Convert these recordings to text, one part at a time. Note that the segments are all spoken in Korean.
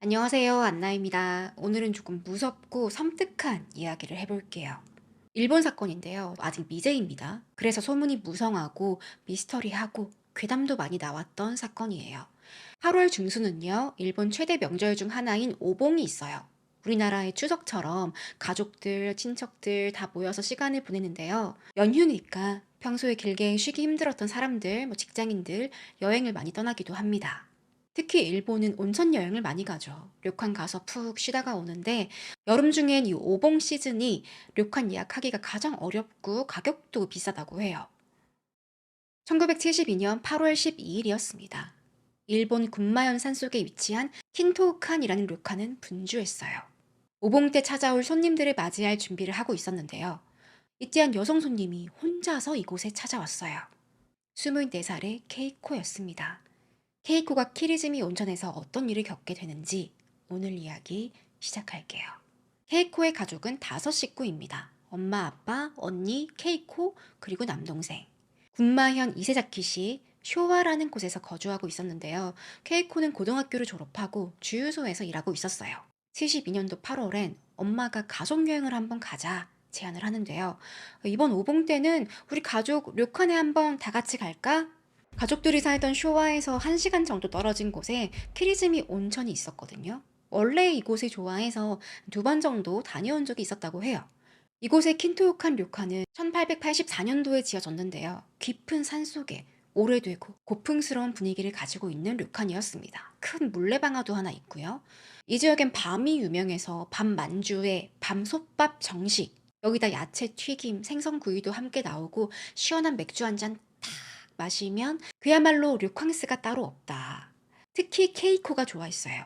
안녕하세요. 안나입니다. 오늘은 조금 무섭고 섬뜩한 이야기를 해볼게요. 일본 사건인데요. 아직 미제입니다. 그래서 소문이 무성하고 미스터리하고 괴담도 많이 나왔던 사건이에요. 8월 중순은요, 일본 최대 명절 중 하나인 오봉이 있어요. 우리나라의 추석처럼 가족들, 친척들 다 모여서 시간을 보내는데요. 연휴니까 평소에 길게 쉬기 힘들었던 사람들, 직장인들, 여행을 많이 떠나기도 합니다. 특히 일본은 온천 여행을 많이 가죠. 료칸 가서 푹 쉬다가 오는데 여름 중엔 이 오봉 시즌이 료칸 예약하기가 가장 어렵고 가격도 비싸다고 해요. 1972년 8월 12일이었습니다. 일본 군마현 산속에 위치한 킨토우칸이라는 료칸은 분주했어요. 오봉 때 찾아올 손님들을 맞이할 준비를 하고 있었는데요. 이때 한 여성 손님이 혼자서 이곳에 찾아왔어요. 24살의 케이코였습니다. 케이코가 키리즈미 온천에서 어떤 일을 겪게 되는지 오늘 이야기 시작할게요. 케이코의 가족은 5식구입니다. 엄마, 아빠, 언니, 케이코, 그리고 남동생. 군마현 이세자키시 쇼와라는 곳에서 거주하고 있었는데요. 케이코는 고등학교를 졸업하고 주유소에서 일하고 있었어요. 72년도 8월엔 엄마가 가족여행을 한번 가자 제안을 하는데요. 이번 오봉 때는 우리 가족 료칸에 한번 다 같이 갈까? 가족들이 살던 쇼와에서 1시간 정도 떨어진 곳에 키리즈미 온천이 있었거든요. 원래 이곳을 좋아해서 2번 정도 다녀온 적이 있었다고 해요. 이곳의 킨토우칸 료칸은 1884년도에 지어졌는데요. 깊은 산속에 오래되고 고풍스러운 분위기를 가지고 있는 료칸이었습니다. 큰 물레방아도 하나 있고요. 이 지역엔 밤이 유명해서 밤 만주에 밤솥밥 정식, 여기다 야채 튀김, 생선구이도 함께 나오고 시원한 맥주 한 잔 마시면 그야말로 류캉스가 따로 없다. 특히 케이코가 좋아했어요.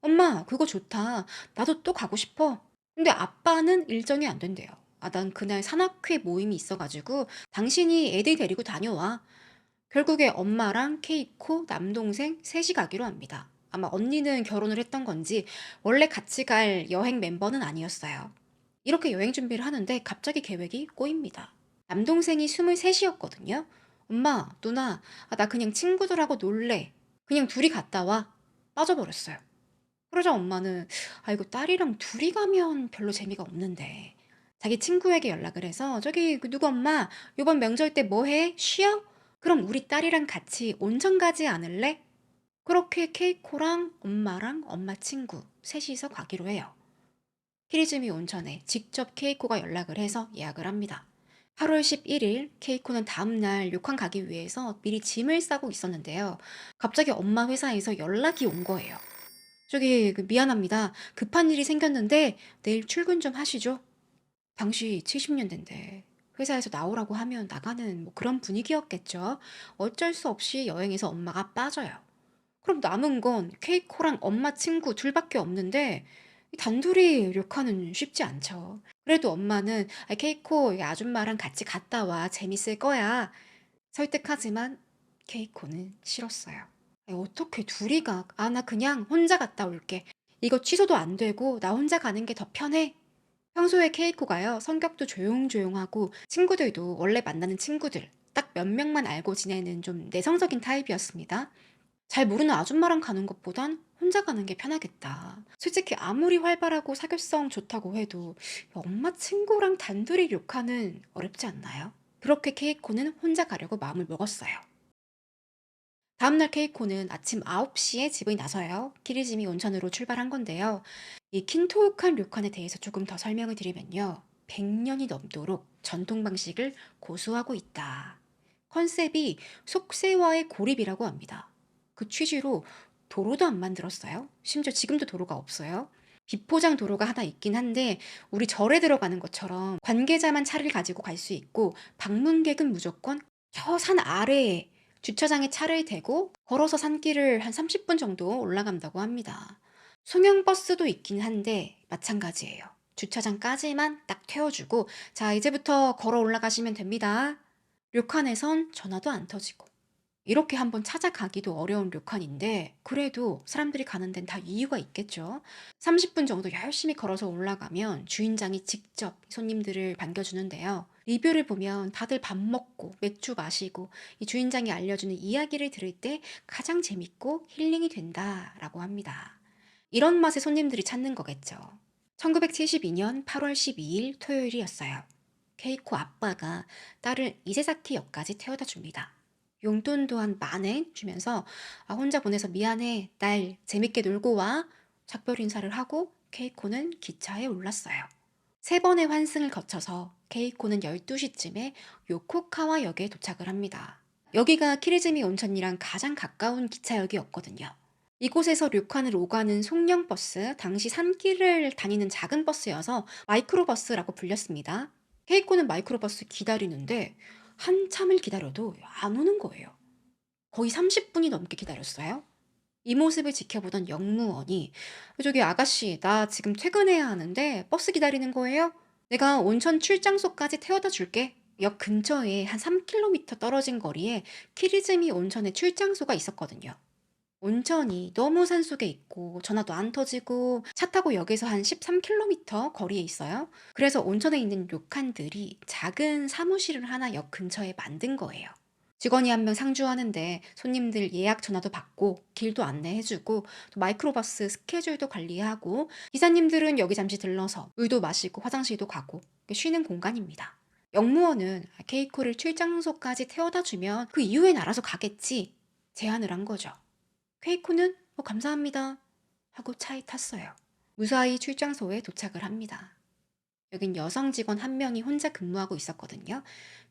엄마, 그거 좋다. 나도 또 가고 싶어. 근데 아빠는 일정이 안 된대요. 난 그날 산악회 모임이 있어가지고 당신이 애들 데리고 다녀와. 결국에 엄마랑 케이코, 남동생 셋이 가기로 합니다. 아마 언니는 결혼을 했던 건지 원래 같이 갈 여행 멤버는 아니었어요. 이렇게 여행 준비를 하는데 갑자기 계획이 꼬입니다. 남동생이 23이었거든요. 엄마, 누나, 나 그냥 친구들하고 놀래. 그냥 둘이 갔다 와. 빠져버렸어요. 그러자 엄마는, 이거 딸이랑 둘이 가면 별로 재미가 없는데. 자기 친구에게 연락을 해서, 저기, 누구 엄마, 이번 명절 때 뭐 해? 쉬어? 그럼 우리 딸이랑 같이 온천 가지 않을래? 그렇게 케이코랑 엄마랑 엄마 친구 셋이서 가기로 해요. 키리즈미 온천에 직접 케이코가 연락을 해서 예약을 합니다. 8월 11일 케이코는 다음날 료칸 가기 위해서 미리 짐을 싸고 있었는데요. 갑자기 엄마 회사에서 연락이 온 거예요. 저기 미안합니다. 급한 일이 생겼는데 내일 출근 좀 하시죠. 당시 70년대인데 회사에서 나오라고 하면 나가는 그런 분위기였겠죠. 어쩔 수 없이 여행에서 엄마가 빠져요. 그럼 남은 건 케이코랑 엄마 친구 둘밖에 없는데 이 단둘이 료칸은 쉽지 않죠. 그래도 엄마는 케이코 이 아줌마랑 같이 갔다 와 재밌을 거야 설득하지만 케이코는 싫었어요. 어떻게 둘이 가? 나 그냥 혼자 갔다 올게. 이거 취소도 안 되고 나 혼자 가는 게 더 편해. 평소에 케이코가요, 성격도 조용조용하고 친구들도 원래 만나는 친구들 딱 몇 명만 알고 지내는 좀 내성적인 타입이었습니다. 잘 모르는 아줌마랑 가는 것보단 혼자 가는 게 편하겠다. 솔직히 아무리 활발하고 사교성 좋다고 해도 엄마 친구랑 단둘이 욕하는 어렵지 않나요? 그렇게 케이코는 혼자 가려고 마음을 먹었어요. 다음날 케이코는 아침 9시에 집을 나서요. 키리지미 온천으로 출발한 건데요. 이 킨토우칸 료칸에 대해서 조금 더 설명을 드리면요. 100년이 넘도록 전통 방식을 고수하고 있다. 컨셉이 속세와의 고립이라고 합니다. 그 취지로 도로도 안 만들었어요. 심지어 지금도 도로가 없어요. 비포장 도로가 하나 있긴 한데 우리 절에 들어가는 것처럼 관계자만 차를 가지고 갈 수 있고 방문객은 무조건 저 산 아래에 주차장에 차를 대고 걸어서 산길을 한 30분 정도 올라간다고 합니다. 송영버스도 있긴 한데 마찬가지예요. 주차장까지만 딱 태워주고 자 이제부터 걸어 올라가시면 됩니다. 료칸에선 전화도 안 터지고 이렇게 한번 찾아가기도 어려운 료칸인데 그래도 사람들이 가는 데는 다 이유가 있겠죠. 30분 정도 열심히 걸어서 올라가면 주인장이 직접 손님들을 반겨주는데요. 리뷰를 보면 다들 밥 먹고 맥주 마시고 이 주인장이 알려주는 이야기를 들을 때 가장 재밌고 힐링이 된다라고 합니다. 이런 맛의 손님들이 찾는 거겠죠. 1972년 8월 12일 토요일이었어요. 케이코 아빠가 딸을 이세사키역까지 태워다 줍니다. 용돈 또한 만엔 주면서 혼자 보내서 미안해. 딸 재밌게 놀고 와. 작별 인사를 하고 케이코는 기차에 올랐어요. 세 번의 환승을 거쳐서 케이코는 12시쯤에 요코카와 역에 도착을 합니다. 여기가 키리즈미 온천이랑 가장 가까운 기차역이었거든요. 이곳에서 료칸을 오가는 송영버스, 당시 산길을 다니는 작은 버스여서 마이크로버스라고 불렸습니다. 케이코는 마이크로버스 기다리는데 한참을 기다려도 안 오는 거예요. 거의 30분이 넘게 기다렸어요. 이 모습을 지켜보던 역무원이 저기 아가씨 나 지금 퇴근해야 하는데 버스 기다리는 거예요? 내가 온천 출장소까지 태워다 줄게. 역 근처에 한 3km 떨어진 거리에 키리즈미 온천의 출장소가 있었거든요. 온천이 너무 산속에 있고 전화도 안 터지고 차 타고 역에서 한 13km 거리에 있어요. 그래서 온천에 있는 료칸들이 작은 사무실을 하나 역 근처에 만든 거예요. 직원이 한 명 상주하는데 손님들 예약 전화도 받고 길도 안내해주고 또 마이크로버스 스케줄도 관리하고 기사님들은 여기 잠시 들러서 물도 마시고 화장실도 가고 쉬는 공간입니다. 역무원은 케이코를 출장소까지 태워다 주면 그 이후엔 알아서 가겠지 제안을 한 거죠. 케이코는 감사합니다 하고 차에 탔어요. 무사히 출장소에 도착을 합니다. 여긴 여성 직원 한 명이 혼자 근무하고 있었거든요.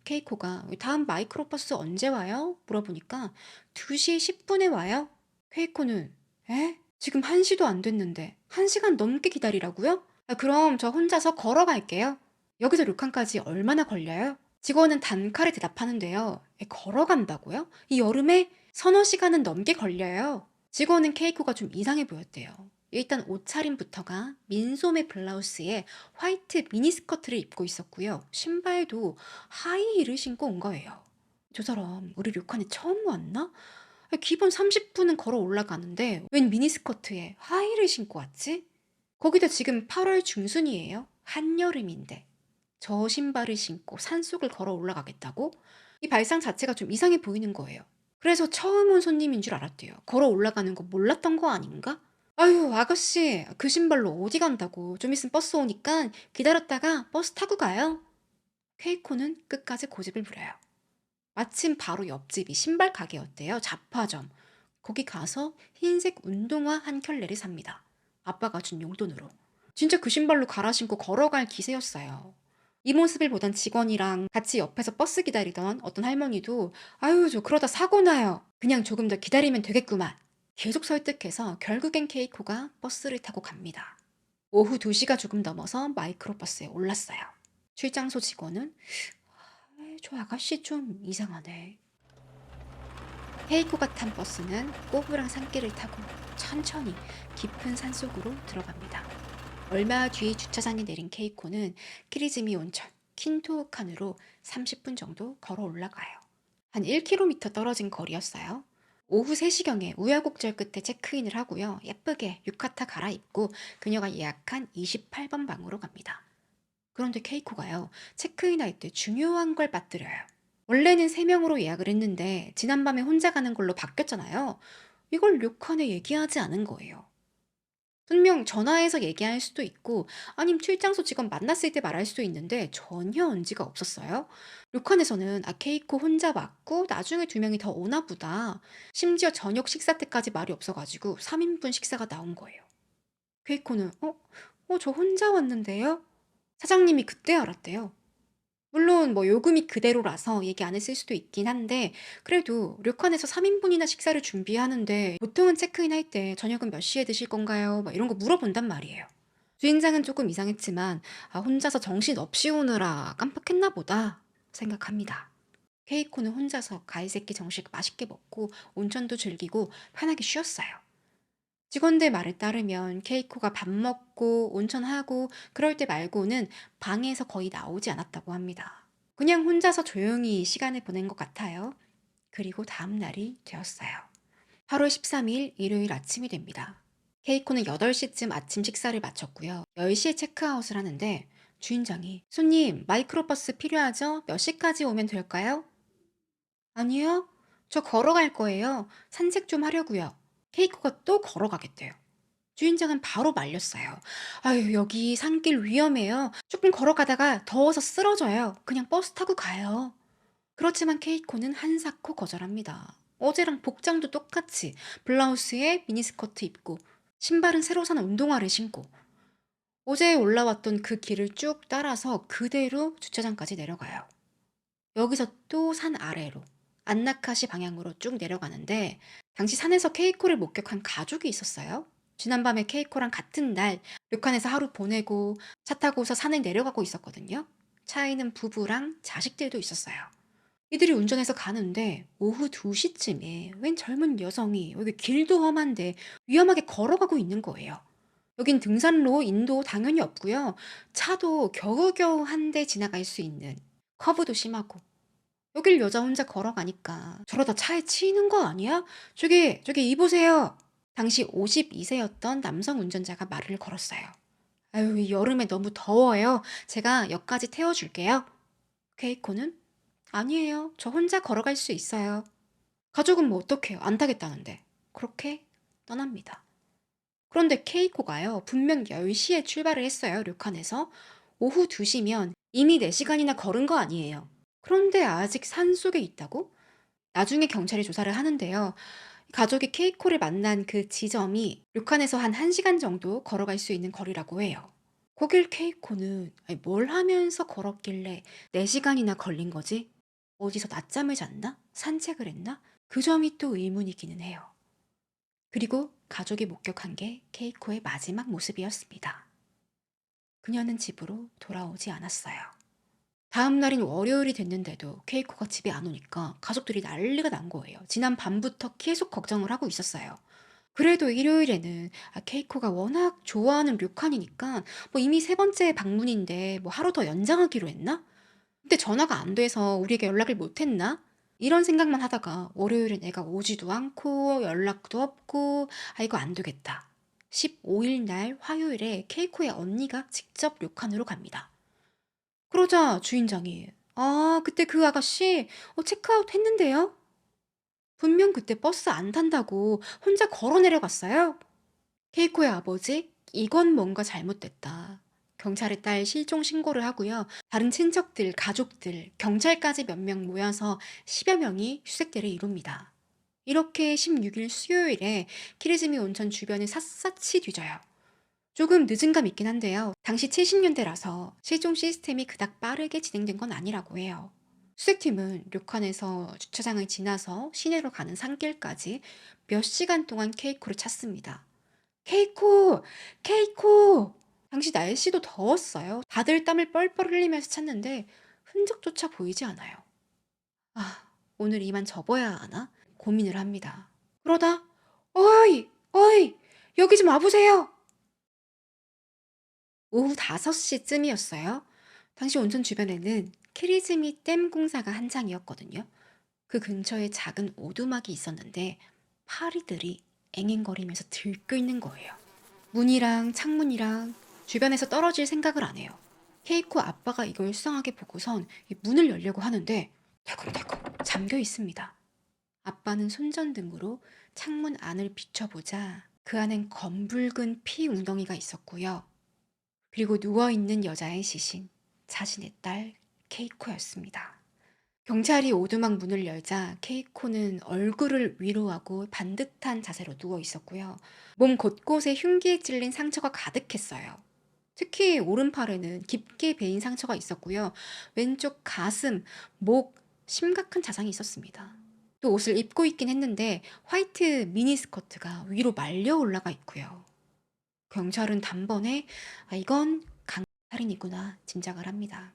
케이코가 다음 마이크로버스 언제 와요? 물어보니까 2시 10분에 와요. 케이코는 에? 지금 1시도 안 됐는데 1시간 넘게 기다리라고요? 그럼 저 혼자서 걸어갈게요. 여기서 료칸까지 얼마나 걸려요? 직원은 단칼에 대답하는데요. 걸어간다고요? 이 여름에 서너 시간은 넘게 걸려요. 직원은 케이코가 좀 이상해 보였대요. 일단 옷차림부터가 민소매 블라우스에 화이트 미니스커트를 입고 있었고요. 신발도 하이힐을 신고 온 거예요. 저 사람 우리 료칸에 처음 왔나? 기본 30분은 걸어 올라가는데 웬 미니스커트에 하이힐을 신고 왔지? 거기다 지금 8월 중순이에요. 한여름인데. 저 신발을 신고 산속을 걸어 올라가겠다고? 이 발상 자체가 좀 이상해 보이는 거예요. 그래서 처음 온 손님인 줄 알았대요. 걸어 올라가는 거 몰랐던 거 아닌가? 아유, 아가씨, 그 신발로 어디 간다고. 좀 있으면 버스 오니까 기다렸다가 버스 타고 가요. 케이코는 끝까지 고집을 부려요. 마침 바로 옆집이 신발 가게였대요. 잡화점. 거기 가서 흰색 운동화 한 켤레를 삽니다. 아빠가 준 용돈으로. 진짜 그 신발로 갈아 신고 걸어갈 기세였어요. 이 모습을 보던 직원이랑 같이 옆에서 버스 기다리던 어떤 할머니도 아유, 저 그러다 사고 나요. 그냥 조금 더 기다리면 되겠구만. 계속 설득해서 결국엔 케이코가 버스를 타고 갑니다. 오후 2시가 조금 넘어서 마이크로버스에 올랐어요. 출장소 직원은 저 아가씨 좀 이상하네. 케이코가 탄 버스는 꼬부랑 산길을 타고 천천히 깊은 산속으로 들어갑니다. 얼마 뒤 주차장에 내린 케이코는 키리즈미 온천 킨토우칸으로 30분 정도 걸어 올라가요. 한 1km 떨어진 거리였어요. 오후 3시경에 우여곡절 끝에 체크인을 하고요. 예쁘게 유카타 갈아입고 그녀가 예약한 28번 방으로 갑니다. 그런데 케이코가요. 체크인할 때 중요한 걸 빠뜨려요. 원래는 3명으로 예약을 했는데 지난밤에 혼자 가는 걸로 바뀌었잖아요. 이걸 료칸에 얘기하지 않은 거예요. 분명 전화해서 얘기할 수도 있고 아님 출장소 직원 만났을 때 말할 수도 있는데 전혀 언지가 없었어요. 료칸에서는 케이코 혼자 왔고 나중에 2명이 더 오나 보다. 심지어 저녁 식사 때까지 말이 없어가지고 3인분 식사가 나온 거예요. 케이코는 저 혼자 왔는데요? 사장님이 그때 알았대요. 물론 뭐 요금이 그대로라서 얘기 안 했을 수도 있긴 한데 그래도 료칸에서 3인분이나 식사를 준비하는데 보통은 체크인할 때 저녁은 몇 시에 드실 건가요? 막 이런 거 물어본단 말이에요. 주인장은 조금 이상했지만 혼자서 정신 없이 오느라 깜빡했나 보다 생각합니다. 케이코는 혼자서 가이세키 정식 맛있게 먹고 온천도 즐기고 편하게 쉬었어요. 직원들 말에 따르면 케이코가 밥 먹고 온천하고 그럴 때 말고는 방에서 거의 나오지 않았다고 합니다. 그냥 혼자서 조용히 시간을 보낸 것 같아요. 그리고 다음 날이 되었어요. 8월 13일 일요일 아침이 됩니다. 케이코는 8시쯤 아침 식사를 마쳤고요. 10시에 체크아웃을 하는데 주인장이 손님 마이크로버스 필요하죠? 몇 시까지 오면 될까요? 아니요. 저 걸어갈 거예요. 산책 좀 하려고요. 케이코가 또 걸어가겠대요. 주인장은 바로 말렸어요. 아유, 여기 산길 위험해요. 조금 걸어가다가 더워서 쓰러져요. 그냥 버스 타고 가요. 그렇지만 케이코는 한사코 거절합니다. 어제랑 복장도 똑같이 블라우스에 미니스커트 입고 신발은 새로 산 운동화를 신고 어제 올라왔던 그 길을 쭉 따라서 그대로 주차장까지 내려가요. 여기서 또 산 아래로 안나카시 방향으로 쭉 내려가는데 당시 산에서 케이코를 목격한 가족이 있었어요. 지난밤에 케이코랑 같은 날 료칸에서 하루 보내고 차 타고서 산을 내려가고 있었거든요. 차에는 부부랑 자식들도 있었어요. 이들이 운전해서 가는데 오후 2시쯤에 웬 젊은 여성이 여기 길도 험한데 위험하게 걸어가고 있는 거예요. 여긴 등산로, 인도 당연히 없고요. 차도 겨우겨우 한 대 지나갈 수 있는 커브도 심하고 여길 여자 혼자 걸어가니까 저러다 차에 치이는 거 아니야? 저기 이 보세요. 당시 52세였던 남성 운전자가 말을 걸었어요. 아유, 이 여름에 너무 더워요. 제가 역까지 태워줄게요. 케이코는 아니에요. 저 혼자 걸어갈 수 있어요. 가족은 뭐 어떡해요. 안 타겠다는데. 그렇게 떠납니다. 그런데 케이코가요. 분명 10시에 출발을 했어요. 료칸에서. 오후 2시면 이미 4시간이나 걸은 거 아니에요. 그런데 아직 산속에 있다고? 나중에 경찰이 조사를 하는데요. 가족이 케이코를 만난 그 지점이 료칸에서 한 1시간 정도 걸어갈 수 있는 거리라고 해요. 거길 케이코는 아니, 뭘 하면서 걸었길래 4시간이나 걸린 거지? 어디서 낮잠을 잤나? 산책을 했나? 그 점이 또 의문이기는 해요. 그리고 가족이 목격한 게 케이코의 마지막 모습이었습니다. 그녀는 집으로 돌아오지 않았어요. 다음 날인 월요일이 됐는데도 케이코가 집에 안 오니까 가족들이 난리가 난 거예요. 지난 밤부터 계속 걱정을 하고 있었어요. 그래도 일요일에는 케이코가 워낙 좋아하는 료칸이니까 뭐 이미 세 번째 방문인데 뭐 하루 더 연장하기로 했나? 근데 전화가 안 돼서 우리에게 연락을 못 했나? 이런 생각만 하다가 월요일에 내가 오지도 않고 연락도 없고 아 이거 안 되겠다. 15일 날 화요일에 케이코의 언니가 직접 료칸으로 갑니다. 그러자 주인장이 아 그때 그 아가씨 체크아웃 했는데요? 분명 그때 버스 안 탄다고 혼자 걸어 내려갔어요. 케이코의 아버지 이건 뭔가 잘못됐다. 경찰에 딸 실종 신고를 하고요. 다른 친척들, 가족들, 경찰까지 몇 명 모여서 10여 명이 수색대를 이룹니다. 이렇게 16일 수요일에 키리즈미 온천 주변을 샅샅이 뒤져요. 조금 늦은 감 있긴 한데요. 당시 70년대라서 실종 시스템이 그닥 빠르게 진행된 건 아니라고 해요. 수색팀은 료칸에서 주차장을 지나서 시내로 가는 산길까지 몇 시간 동안 케이코를 찾습니다. 케이코! 케이코! 당시 날씨도 더웠어요. 다들 땀을 뻘뻘 흘리면서 찾는데 흔적조차 보이지 않아요. 아, 오늘 이만 접어야 하나? 고민을 합니다. 그러다, 어이! 어이! 여기 좀 와보세요! 오후 5시쯤이었어요. 당시 온천 주변에는 키리즈미 댐 공사가 한창이었거든요. 그 근처에 작은 오두막이 있었는데 파리들이 앵앵거리면서 들끓는 거예요. 문이랑 창문이랑 주변에서 떨어질 생각을 안 해요. 케이코 아빠가 이걸 수상하게 보고선 이 문을 열려고 하는데 덜컹덜컹 잠겨 있습니다. 아빠는 손전등으로 창문 안을 비춰보자 그 안엔 검붉은 피 웅덩이가 있었고요. 그리고 누워있는 여자의 시신, 자신의 딸 케이코였습니다. 경찰이 오두막 문을 열자 케이코는 얼굴을 위로 하고 반듯한 자세로 누워 있었고요. 몸 곳곳에 흉기에 찔린 상처가 가득했어요. 특히 오른팔에는 깊게 베인 상처가 있었고요. 왼쪽 가슴, 목, 심각한 자상이 있었습니다. 또 옷을 입고 있긴 했는데 화이트 미니스커트가 위로 말려 올라가 있고요. 경찰은 단번에 이건 강살인이구나 짐작을 합니다.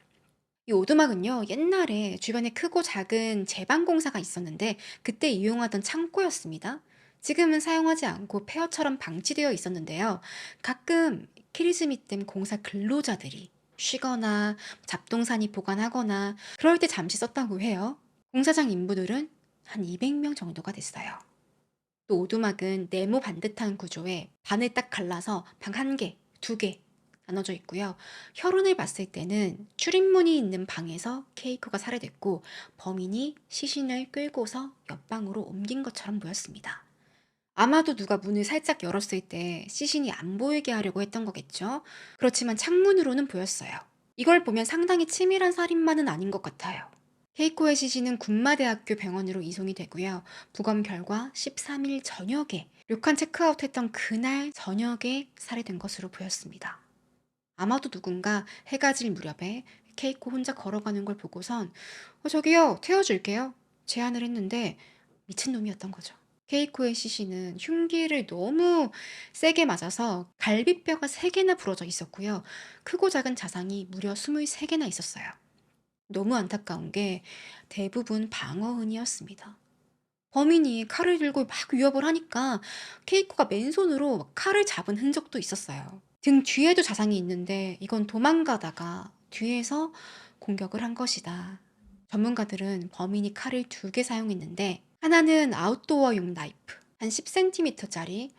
이 오두막은요, 옛날에 주변에 크고 작은 제방공사가 있었는데 그때 이용하던 창고였습니다. 지금은 사용하지 않고 폐허처럼 방치되어 있었는데요. 가끔 키리즈미댐 공사 근로자들이 쉬거나 잡동사니 보관하거나 그럴 때 잠시 썼다고 해요. 공사장 인부들은 한 200명 정도가 됐어요. 또 오두막은 네모 반듯한 구조에 반을 딱 갈라서 방 한 개, 두 개 나눠져 있고요. 혈흔을 봤을 때는 출입문이 있는 방에서 케이코가 살해됐고 범인이 시신을 끌고서 옆방으로 옮긴 것처럼 보였습니다. 아마도 누가 문을 살짝 열었을 때 시신이 안 보이게 하려고 했던 거겠죠. 그렇지만 창문으로는 보였어요. 이걸 보면 상당히 치밀한 살인마는 아닌 것 같아요. 케이코의 시신은 군마대학교 병원으로 이송이 되고요. 부검 결과 13일 저녁에 료칸 체크아웃했던 그날 저녁에 살해된 것으로 보였습니다. 아마도 누군가 해가 질 무렵에 케이코 혼자 걸어가는 걸 보고선 저기요, 태워줄게요. 제안을 했는데 미친놈이었던 거죠. 케이코의 시신은 흉기를 너무 세게 맞아서 갈비뼈가 3개나 부러져 있었고요. 크고 작은 자상이 무려 23개나 있었어요. 너무 안타까운 게 대부분 방어흔이었습니다. 범인이 칼을 들고 막 위협을 하니까 케이코가 맨손으로 막 칼을 잡은 흔적도 있었어요. 등 뒤에도 자상이 있는데 이건 도망가다가 뒤에서 공격을 한 것이다. 전문가들은 범인이 칼을 2개 사용했는데 하나는 아웃도어용 나이프, 한 10cm짜리,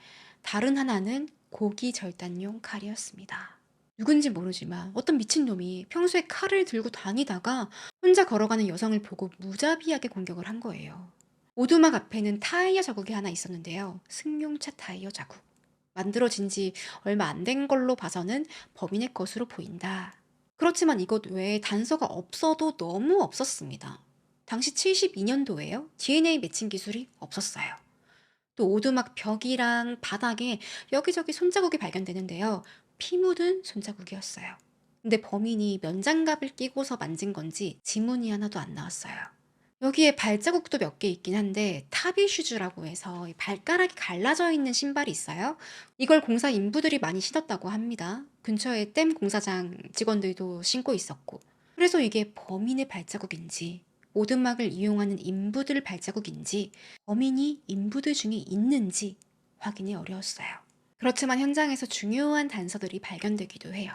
다른 하나는 고기 절단용 칼이었습니다. 누군지 모르지만 어떤 미친놈이 평소에 칼을 들고 다니다가 혼자 걸어가는 여성을 보고 무자비하게 공격을 한 거예요. 오두막 앞에는 타이어 자국이 하나 있었는데요. 승용차 타이어 자국. 만들어진 지 얼마 안 된 걸로 봐서는 범인의 것으로 보인다. 그렇지만 이것 외에 단서가 없어도 너무 없었습니다. 당시 72년도에요. DNA 매칭 기술이 없었어요. 또 오두막 벽이랑 바닥에 여기저기 손자국이 발견되는데요. 피 묻은 손자국이었어요. 근데 범인이 면장갑을 끼고서 만진 건지 지문이 하나도 안 나왔어요. 여기에 발자국도 몇 개 있긴 한데 타비 슈즈라고 해서 이 발가락이 갈라져 있는 신발이 있어요. 이걸 공사 인부들이 많이 신었다고 합니다. 근처에 댐 공사장 직원들도 신고 있었고. 그래서 이게 범인의 발자국인지 오두막을 이용하는 인부들 발자국인지 범인이 인부들 중에 있는지 확인이 어려웠어요. 그렇지만 현장에서 중요한 단서들이 발견되기도 해요.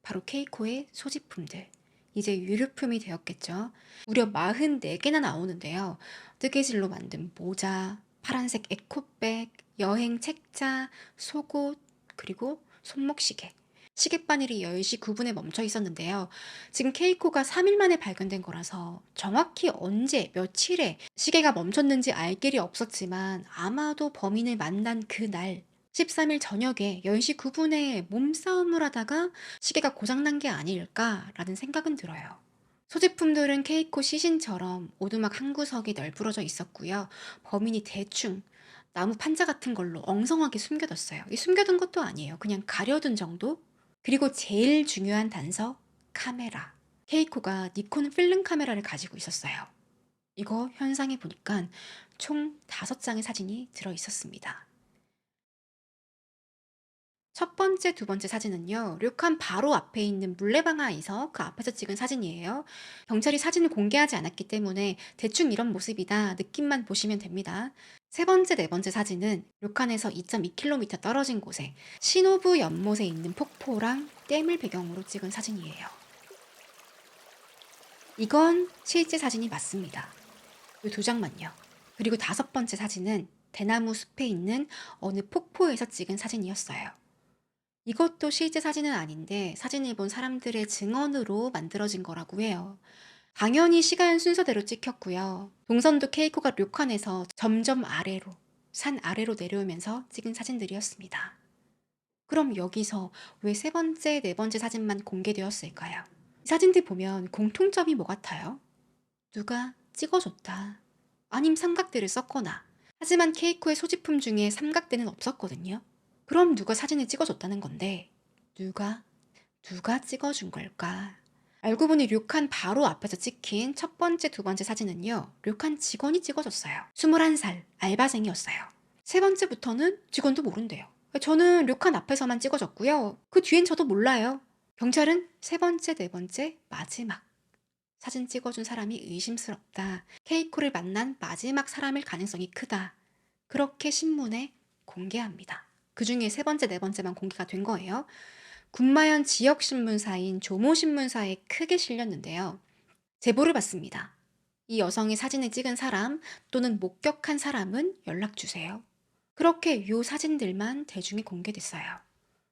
바로 케이코의 소지품들. 이제 유류품이 되었겠죠. 무려 44개나 나오는데요. 뜨개질로 만든 모자, 파란색 에코백, 여행 책자, 속옷, 그리고 손목시계. 시계바늘이 10시 9분에 멈춰 있었는데요. 지금 케이코가 3일 만에 발견된 거라서 정확히 언제, 며칠에 시계가 멈췄는지 알 길이 없었지만 아마도 범인을 만난 그날 13일 저녁에 10시 9분에 몸싸움을 하다가 시계가 고장난 게 아닐까라는 생각은 들어요. 소지품들은 케이코 시신처럼 오두막 한 구석에 널브러져 있었고요. 범인이 대충 나무 판자 같은 걸로 엉성하게 숨겨뒀어요. 이 숨겨둔 것도 아니에요. 그냥 가려둔 정도? 그리고 제일 중요한 단서, 카메라. 케이코가 니콘 필름 카메라를 가지고 있었어요. 이거 현상에 보니까 총 5장의 사진이 들어 있었습니다. 첫 번째, 두 번째 사진은요. 료칸 바로 앞에 있는 물레방아에서 그 앞에서 찍은 사진이에요. 경찰이 사진을 공개하지 않았기 때문에 대충 이런 모습이다 느낌만 보시면 됩니다. 세 번째, 네 번째 사진은 료칸에서 2.2km 떨어진 곳에 시노부 연못에 있는 폭포랑 댐을 배경으로 찍은 사진이에요. 이건 실제 사진이 맞습니다. 이 2장만요. 그리고 다섯 번째 사진은 대나무 숲에 있는 어느 폭포에서 찍은 사진이었어요. 이것도 실제 사진은 아닌데 사진을 본 사람들의 증언으로 만들어진 거라고 해요. 당연히 시간 순서대로 찍혔고요. 동선도 케이코가 료칸에서 점점 아래로, 산 아래로 내려오면서 찍은 사진들이었습니다. 그럼 여기서 왜 세 번째, 네 번째 사진만 공개되었을까요? 이 사진들 보면 공통점이 뭐 같아요? 누가 찍어줬다. 아님 삼각대를 썼거나. 하지만 케이코의 소지품 중에 삼각대는 없었거든요. 그럼 누가 사진을 찍어줬다는 건데 누가 찍어준 걸까? 알고 보니 료칸 바로 앞에서 찍힌 첫 번째, 두 번째 사진은요. 료칸 직원이 찍어줬어요. 21살 알바생이었어요. 세 번째부터는 직원도 모른대요. 저는 료칸 앞에서만 찍어줬고요. 그 뒤엔 저도 몰라요. 경찰은 세 번째, 네 번째, 마지막. 사진 찍어준 사람이 의심스럽다. 케이코를 만난 마지막 사람일 가능성이 크다. 그렇게 신문에 공개합니다. 그 중에 세 번째, 네 번째만 공개가 된 거예요. 군마현 지역신문사인 조모신문사에 크게 실렸는데요. 제보를 받습니다. 이 여성의 사진을 찍은 사람 또는 목격한 사람은 연락주세요. 그렇게 요 사진들만 대중에 공개됐어요.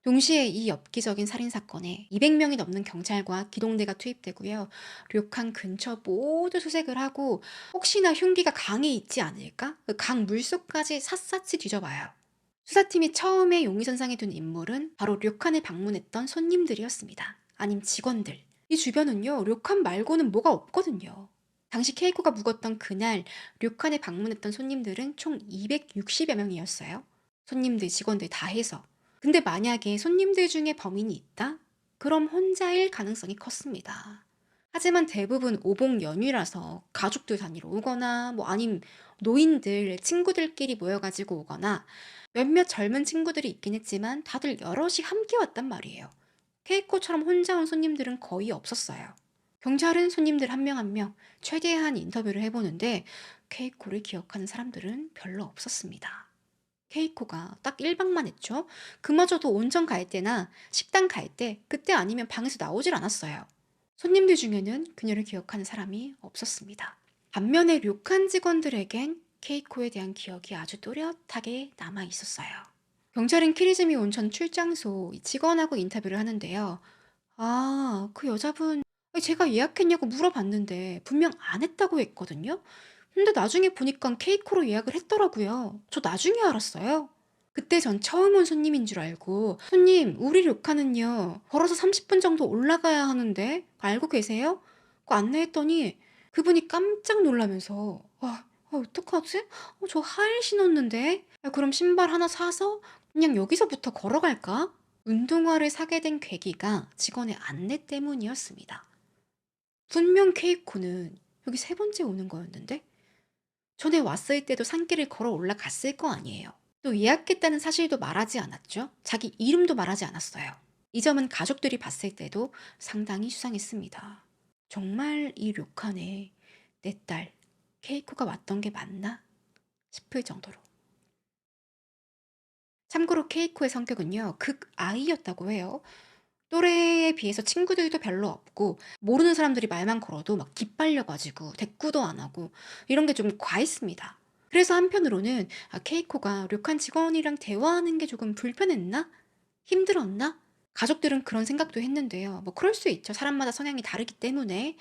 동시에 이 엽기적인 살인 사건에 200명이 넘는 경찰과 기동대가 투입되고요. 료칸 근처 모두 수색을 하고 혹시나 흉기가 강에 있지 않을까? 그 강 물속까지 샅샅이 뒤져봐요. 수사팀이 처음에 용의선상에 둔 인물은 바로 료칸을 방문했던 손님들이었습니다. 아님 직원들. 이 주변은요, 료칸 말고는 뭐가 없거든요. 당시 케이코가 묵었던 그날 료칸에 방문했던 손님들은 총 260여 명이었어요. 손님들, 직원들 다 해서. 근데 만약에 손님들 중에 범인이 있다? 그럼 혼자일 가능성이 컸습니다. 하지만 대부분 오복 연휴라서 가족들 단위로 오거나 뭐 아님 노인들, 친구들끼리 모여가지고 오거나 몇몇 젊은 친구들이 있긴 했지만 다들 여럿이 함께 왔단 말이에요. 케이코처럼 혼자 온 손님들은 거의 없었어요. 경찰은 손님들 한 명 한 명 최대한 인터뷰를 해보는데 케이코를 기억하는 사람들은 별로 없었습니다. 케이코가 딱 1박만 했죠. 그마저도 온천 갈 때나 식당 갈 때 그때 아니면 방에서 나오질 않았어요. 손님들 중에는 그녀를 기억하는 사람이 없었습니다. 반면에 료칸 직원들에겐 케이코에 대한 기억이 아주 또렷하게 남아 있었어요. 경찰은 키리즈미 온천 출장소 이 직원하고 인터뷰를 하는데요. 아, 그 여자분 제가 예약했냐고 물어봤는데 분명 안 했다고 했거든요. 근데 나중에 보니까 케이코로 예약을 했더라고요. 저 나중에 알았어요. 그때 전 처음 온 손님인 줄 알고 손님, 우리 료카는요 걸어서 30분 정도 올라가야 하는데 알고 계세요? 그 안내했더니 그분이 깜짝 놀라면서 어떡하지? 저 하일 신었는데 그럼 신발 하나 사서 그냥 여기서부터 걸어갈까? 운동화를 사게 된 계기가 직원의 안내 때문이었습니다. 분명 케이코는 여기 세 번째 오는 거였는데 전에 왔을 때도 산길을 걸어 올라갔을 거 아니에요. 또 예약했다는 사실도 말하지 않았죠. 자기 이름도 말하지 않았어요. 이 점은 가족들이 봤을 때도 상당히 수상했습니다. 정말 이 료칸에 내 딸 케이코가 왔던 게 맞나 싶을 정도로. 참고로 케이코의 성격은요, 극아이였다고 해요. 또래에 비해서 친구들도 별로 없고 모르는 사람들이 말만 걸어도 막 기빨려 가지고 대꾸도 안 하고 이런 게 좀 과했습니다. 그래서 한편으로는 케이코가 료칸 직원이랑 대화하는 게 조금 불편했나? 힘들었나? 가족들은 그런 생각도 했는데요. 뭐 그럴 수 있죠. 사람마다 성향이 다르기 때문에.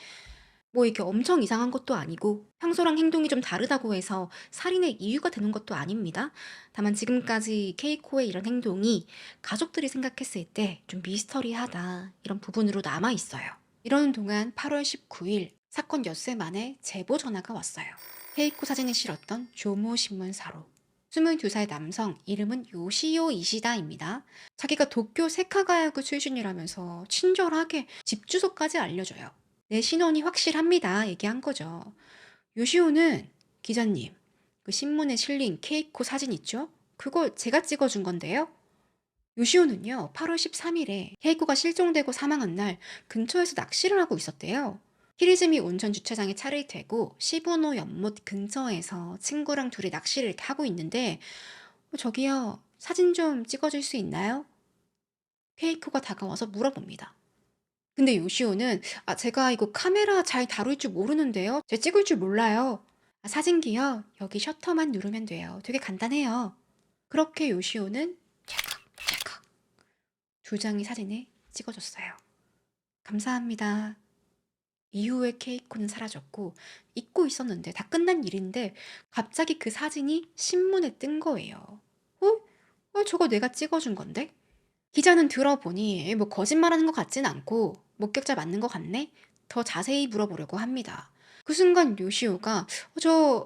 뭐 이게 엄청 이상한 것도 아니고 평소랑 행동이 좀 다르다고 해서 살인의 이유가 되는 것도 아닙니다. 다만 지금까지 케이코의 이런 행동이 가족들이 생각했을 때 좀 미스터리하다 이런 부분으로 남아 있어요. 이러는 동안 8월 19일 사건 엿새 만에 제보 전화가 왔어요. 케이코 사진을 실었던 조모 신문사로. 22살 남성, 이름은 요시오 이시다입니다. 자기가 도쿄 세카가야구 출신이라면서 친절하게 집 주소까지 알려줘요. 내 신원이 확실합니다. 얘기한 거죠. 요시오는 기자님, 그 신문에 실린 케이코 사진 있죠? 그거 제가 찍어준 건데요. 요시오는요, 8월 13일에 케이코가 실종되고 사망한 날 근처에서 낚시를 하고 있었대요. 히리즈미 온천 주차장에 차를 대고 시부노 연못 근처에서 친구랑 둘이 낚시를 이렇게 하고 있는데, 저기요, 사진 좀 찍어줄 수 있나요? 케이코가 다가와서 물어봅니다. 근데 요시오는 제가 이거 카메라 잘 다룰 줄 모르는데요. 제가 찍을 줄 몰라요. 사진기요. 여기 셔터만 누르면 돼요. 되게 간단해요. 그렇게 요시오는 찰칵찰칵 두 장의 사진을 찍어줬어요. 감사합니다. 이후에 케이코는 사라졌고 잊고 있었는데 다 끝난 일인데 갑자기 그 사진이 신문에 뜬 거예요. 저거 내가 찍어준 건데? 기자는 들어보니 뭐 거짓말하는 것 같진 않고 목격자 맞는 것 같네? 더 자세히 물어보려고 합니다. 그 순간 요시오가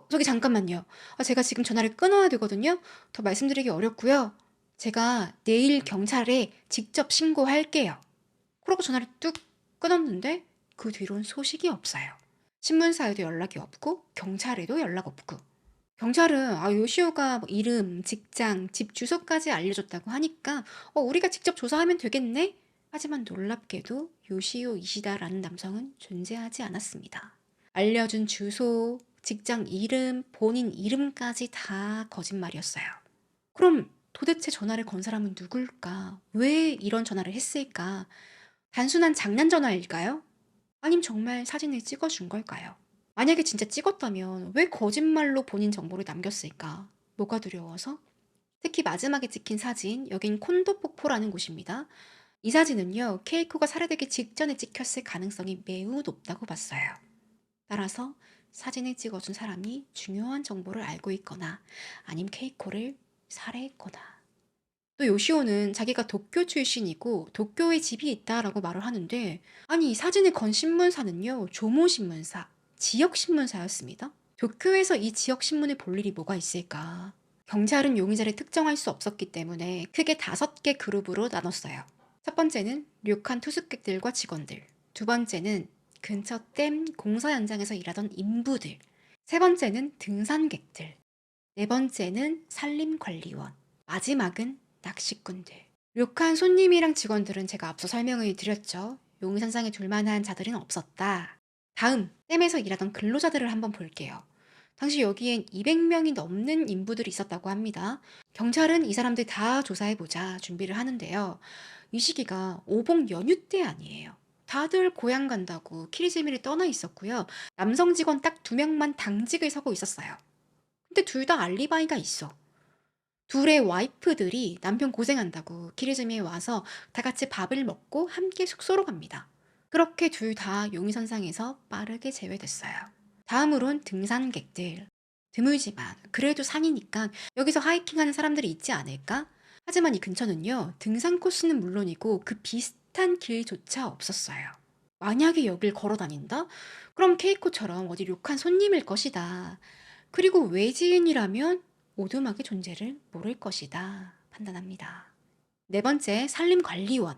저기 잠깐만요. 제가 지금 전화를 끊어야 되거든요. 더 말씀드리기 어렵고요. 제가 내일 경찰에 직접 신고할게요. 그러고 전화를 뚝 끊었는데 그 뒤론 소식이 없어요. 신문사에도 연락이 없고 경찰에도 연락 없고 경찰은 요시오가 뭐 이름, 직장, 집 주소까지 알려줬다고 하니까 우리가 직접 조사하면 되겠네? 하지만 놀랍게도 요시오 이시다라는 남성은 존재하지 않았습니다. 알려준 주소, 직장 이름, 본인 이름까지 다 거짓말이었어요. 그럼 도대체 전화를 건 사람은 누굴까? 왜 이런 전화를 했을까? 단순한 장난 전화일까요? 아님 정말 사진을 찍어준 걸까요? 만약에 진짜 찍었다면 왜 거짓말로 본인 정보를 남겼을까? 뭐가 두려워서? 특히 마지막에 찍힌 사진, 여긴 콘도폭포라는 곳입니다. 이 사진은요, 케이코가 살해되기 직전에 찍혔을 가능성이 매우 높다고 봤어요. 따라서 사진을 찍어준 사람이 중요한 정보를 알고 있거나 아님 케이코를 살해했거나. 또 요시오는 자기가 도쿄 출신이고 도쿄에 집이 있다라고 말을 하는데, 아니 이 사진을 건 신문사는요, 조모 신문사, 지역 신문사였습니다. 도쿄에서 이 지역 신문을 볼 일이 뭐가 있을까? 경찰은 용의자를 특정할 수 없었기 때문에 크게 5개 그룹으로 나눴어요. 첫 번째는 료칸 투숙객들과 직원들, 두 번째는 근처 댐 공사 현장에서 일하던 인부들, 세 번째는 등산객들, 네 번째는 산림관리원, 마지막은 낚시꾼들. 료칸 손님이랑 직원들은 제가 앞서 설명을 드렸죠. 용의선상에 둘만한 자들은 없었다. 다음, 댐에서 일하던 근로자들을 한번 볼게요. 당시 여기엔 200명이 넘는 인부들이 있었다고 합니다. 경찰은 이 사람들 다 조사해보자 준비를 하는데요. 이 시기가 오복 연휴 때 아니에요. 다들 고향 간다고 키리즈미를 떠나 있었고요. 남성 직원 딱 2명만 당직을 서고 있었어요. 근데 둘 다 알리바이가 있어. 둘의 와이프들이 남편 고생한다고 키리즈미에 와서 다 같이 밥을 먹고 함께 숙소로 갑니다. 그렇게 둘 다 용의선상에서 빠르게 제외됐어요. 다음으론 등산객들. 드물지만 그래도 산이니까 여기서 하이킹하는 사람들이 있지 않을까? 하지만 이 근처는요, 등산 코스는 물론이고 그 비슷한 길조차 없었어요. 만약에 여길 걸어 다닌다? 그럼 케이코처럼 어디 료칸 손님일 것이다. 그리고 외지인이라면 오두막의 존재를 모를 것이다 판단합니다. 네 번째, 산림관리원.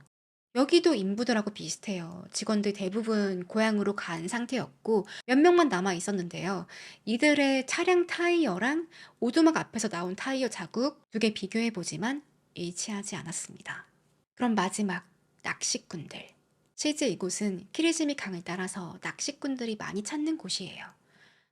여기도 인부들하고 비슷해요. 직원들 대부분 고향으로 간 상태였고 몇 명만 남아 있었는데요. 이들의 차량 타이어랑 오두막 앞에서 나온 타이어 자국 2개 비교해 보지만 일치하지 않았습니다. 그럼 마지막, 낚시꾼들. 실제 이곳은 키리즈미 강을 따라서 낚시꾼들이 많이 찾는 곳이에요.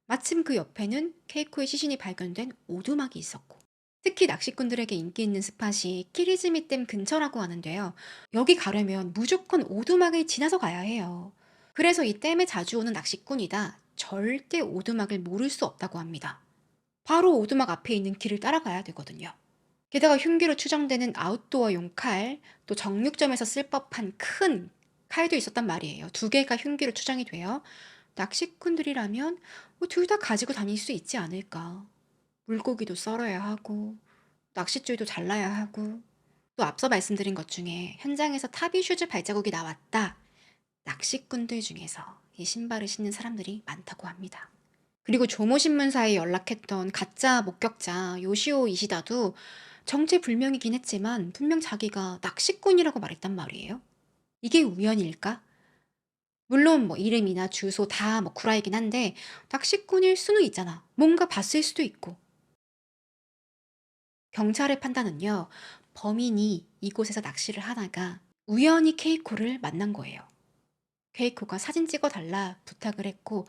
마침 그 옆에는 케이코의 시신이 발견된 오두막이 있었고, 특히 낚시꾼들에게 인기 있는 스팟이 키리즈미 댐 근처라고 하는데요. 여기 가려면 무조건 오두막을 지나서 가야 해요. 그래서 이 댐에 자주 오는 낚시꾼이다. 절대 오두막을 모를 수 없다고 합니다. 바로 오두막 앞에 있는 길을 따라가야 되거든요. 게다가 흉기로 추정되는 아웃도어용 칼, 또 정육점에서 쓸 법한 큰 칼도 있었단 말이에요. 2개가 흉기로 추정이 돼요. 낚시꾼들이라면 둘 다 가지고 다닐 수 있지 않을까. 물고기도 썰어야 하고, 낚싯줄도 잘라야 하고, 또 앞서 말씀드린 것 중에 현장에서 타비 슈즈 발자국이 나왔다. 낚시꾼들 중에서 이 신발을 신는 사람들이 많다고 합니다. 그리고 조모신문사에 연락했던 가짜 목격자 요시오 이시다도 정체불명이긴 했지만 분명 자기가 낚시꾼이라고 말했단 말이에요. 이게 우연일까? 물론 뭐 이름이나 주소 다 뭐 구라이긴 한데 낚시꾼일 수는 있잖아. 뭔가 봤을 수도 있고. 경찰의 판단은요. 범인이 이곳에서 납치를 하다가 우연히 케이코를 만난 거예요. 케이코가 사진 찍어달라 부탁을 했고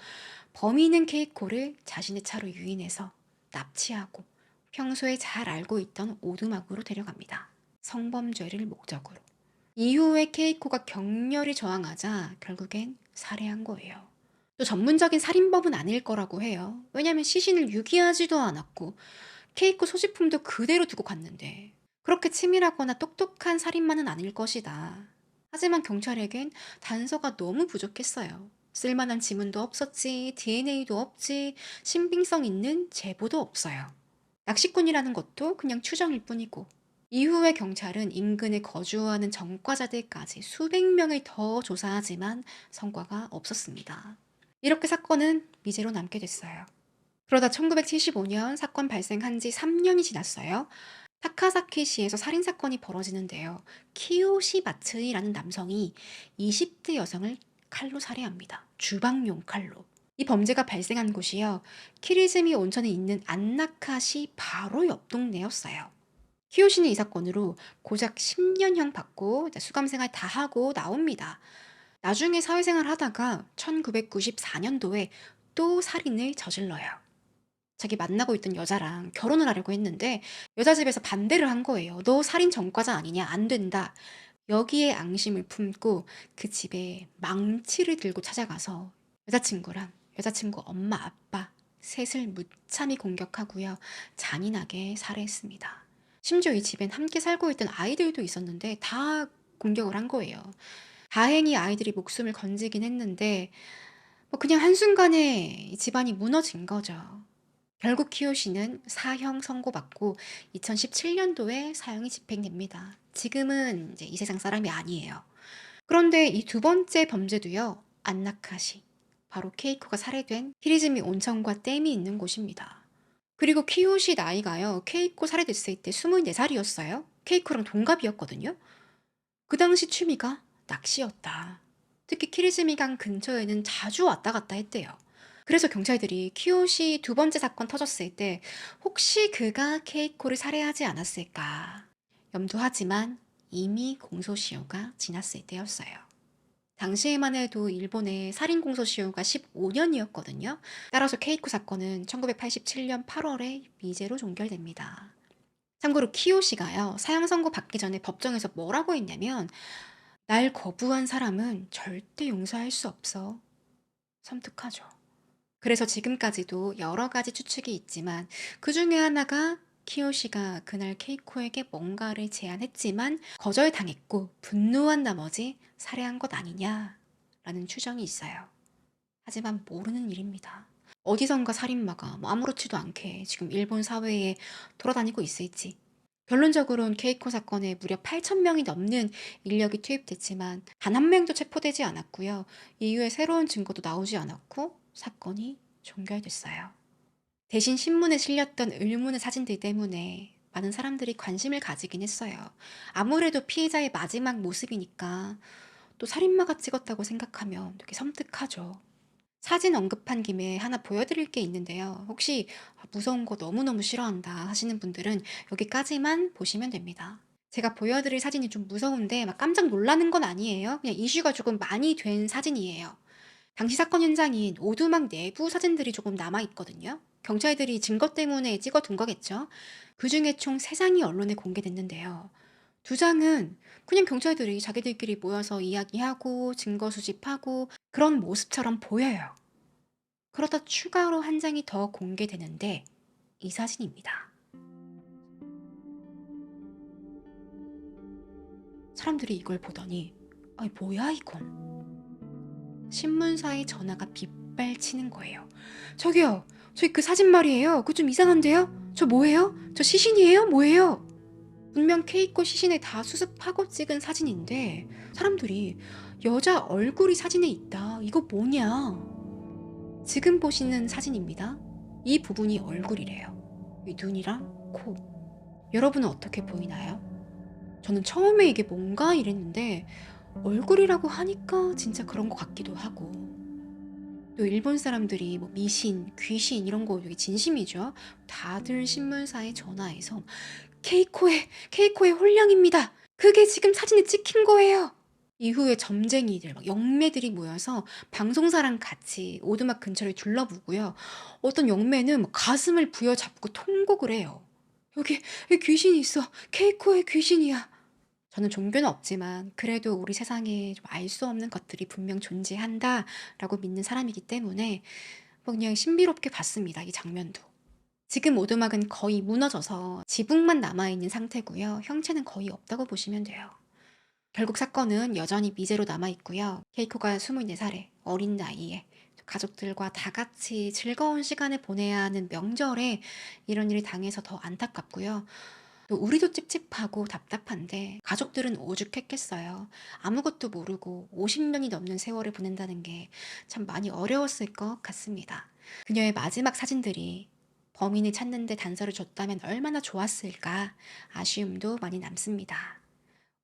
범인은 케이코를 자신의 차로 유인해서 납치하고 평소에 잘 알고 있던 오두막으로 데려갑니다. 성범죄를 목적으로. 이후에 케이코가 격렬히 저항하자 결국엔 살해한 거예요. 또 전문적인 살인범은 아닐 거라고 해요. 왜냐면 시신을 유기하지도 않았고 케이코 소지품도 그대로 두고 갔는데 그렇게 치밀하거나 똑똑한 살인마는 아닐 것이다. 하지만 경찰에겐 단서가 너무 부족했어요. 쓸만한 지문도 없었지, DNA도 없지, 신빙성 있는 제보도 없어요. 낚시꾼이라는 것도 그냥 추정일 뿐이고 이후에 경찰은 인근에 거주하는 전과자들까지 수백 명을 더 조사하지만 성과가 없었습니다. 이렇게 사건은 미제로 남게 됐어요. 그러다 1975년 사건 발생한 지 3년이 지났어요. 타카사키시에서 살인사건이 벌어지는데요. 키요시 마츠이라는 남성이 20대 여성을 칼로 살해합니다. 주방용 칼로. 이 범죄가 발생한 곳이요. 키리즈미 온천에 있는 안나카시 바로 옆 동네였어요. 키요시는 이 사건으로 고작 10년형 받고 수감생활 다 하고 나옵니다. 나중에 사회생활 하다가 1994년도에 또 살인을 저질러요. 자기 만나고 있던 여자랑 결혼을 하려고 했는데 여자 집에서 반대를 한 거예요. 너 살인 전과자 아니냐? 안 된다. 여기에 앙심을 품고 그 집에 망치를 들고 찾아가서 여자친구랑 여자친구 엄마 아빠 셋을 무참히 공격하고요. 잔인하게 살해했습니다. 심지어 이 집엔 함께 살고 있던 아이들도 있었는데 다 공격을 한 거예요. 다행히 아이들이 목숨을 건지긴 했는데 뭐 그냥 한순간에 이 집안이 무너진 거죠. 결국 키요시는 사형 선고받고 2017년도에 사형이 집행됩니다. 지금은 이제 이 세상 사람이 아니에요. 그런데 이 두 번째 범죄도요. 안나카시. 바로 케이코가 살해된 히리즈미 온천과 댐이 있는 곳입니다. 그리고 키요시 나이가요. 케이코 살해됐을 때 24살이었어요. 케이코랑 동갑이었거든요. 그 당시 취미가 낚시였다. 특히 키리즈미강 근처에는 자주 왔다 갔다 했대요. 그래서 경찰들이 키요시 두 번째 사건 터졌을 때 혹시 그가 케이코를 살해하지 않았을까 염두하지만 이미 공소시효가 지났을 때였어요. 당시에만 해도 일본의 살인 공소시효가 15년이었거든요. 따라서 케이코 사건은 1987년 8월에 미제로 종결됩니다. 참고로 키요시가요, 사형 선고 받기 전에 법정에서 뭐라고 했냐면, 날 거부한 사람은 절대 용서할 수 없어. 섬뜩하죠. 그래서 지금까지도 여러 가지 추측이 있지만, 그 중에 하나가 키요시가 그날 케이코에게 뭔가를 제안했지만 거절당했고 분노한 나머지 살해한 것 아니냐라는 추정이 있어요. 하지만 모르는 일입니다. 어디선가 살인마가 뭐 아무렇지도 않게 지금 일본 사회에 돌아다니고 있을지. 결론적으로는 케이코 사건에 무려 8천 명이 넘는 인력이 투입됐지만 단 한 명도 체포되지 않았고요. 이후에 새로운 증거도 나오지 않았고 사건이 종결됐어요. 대신 신문에 실렸던 의문의 사진들 때문에 많은 사람들이 관심을 가지긴 했어요. 아무래도 피해자의 마지막 모습이니까 또 살인마가 찍었다고 생각하면 되게 섬뜩하죠. 사진 언급한 김에 하나 보여드릴 게 있는데요. 혹시 무서운 거 너무너무 싫어한다 하시는 분들은 여기까지만 보시면 됩니다. 제가 보여드릴 사진이 좀 무서운데 막 깜짝 놀라는 건 아니에요. 그냥 이슈가 조금 많이 된 사진이에요. 당시 사건 현장인 오두막 내부 사진들이 조금 남아있거든요. 경찰들이 증거 때문에 찍어둔 거겠죠. 그 중에 총 3장이 언론에 공개됐는데요. 2장은 그냥 경찰들이 자기들끼리 모여서 이야기하고 증거 수집하고 그런 모습처럼 보여요. 그러다 추가로 1장이 더 공개되는데 이 사진입니다. 사람들이 이걸 보더니 아니 뭐야 이건. 신문사의 전화가 빗발치는 거예요. 저기요, 저기 그 사진 말이에요. 그거 좀 이상한데요? 저 뭐예요? 저 시신이에요? 뭐예요? 분명 케이코 시신을 다 수습하고 찍은 사진인데 사람들이 여자 얼굴이 사진에 있다. 이거 뭐냐? 지금 보시는 사진입니다. 이 부분이 얼굴이래요. 이 눈이랑 코. 여러분은 어떻게 보이나요? 저는 처음에 이게 뭔가 이랬는데 얼굴이라고 하니까 진짜 그런 것 같기도 하고. 또 일본 사람들이 뭐 미신, 귀신 이런 거 되게 진심이죠. 다들 신문사에 전화해서 케이코의 홀령입니다. 그게 지금 사진에 찍힌 거예요. 이후에 점쟁이들, 막 영매들이 모여서 방송사랑 같이 오두막 근처를 둘러보고요. 어떤 영매는 막 가슴을 부여잡고 통곡을 해요. 여기 귀신이 있어. 케이코의 귀신이야. 저는 종교는 없지만 그래도 우리 세상에 좀 알 수 없는 것들이 분명 존재한다라고 믿는 사람이기 때문에 뭐 그냥 신비롭게 봤습니다. 이 장면도. 지금 오두막은 거의 무너져서 지붕만 남아있는 상태고요. 형체는 거의 없다고 보시면 돼요. 결국 사건은 여전히 미제로 남아있고요. 케이코가 24살에 어린 나이에 가족들과 다 같이 즐거운 시간을 보내야 하는 명절에 이런 일을 당해서 더 안타깝고요. 또 우리도 찝찝하고 답답한데 가족들은 오죽했겠어요. 아무것도 모르고 50년이 넘는 세월을 보낸다는 게 참 많이 어려웠을 것 같습니다. 그녀의 마지막 사진들이 범인을 찾는 데 단서를 줬다면 얼마나 좋았을까 아쉬움도 많이 남습니다.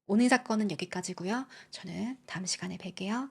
오늘 사건은 여기까지고요. 저는 다음 시간에 뵐게요.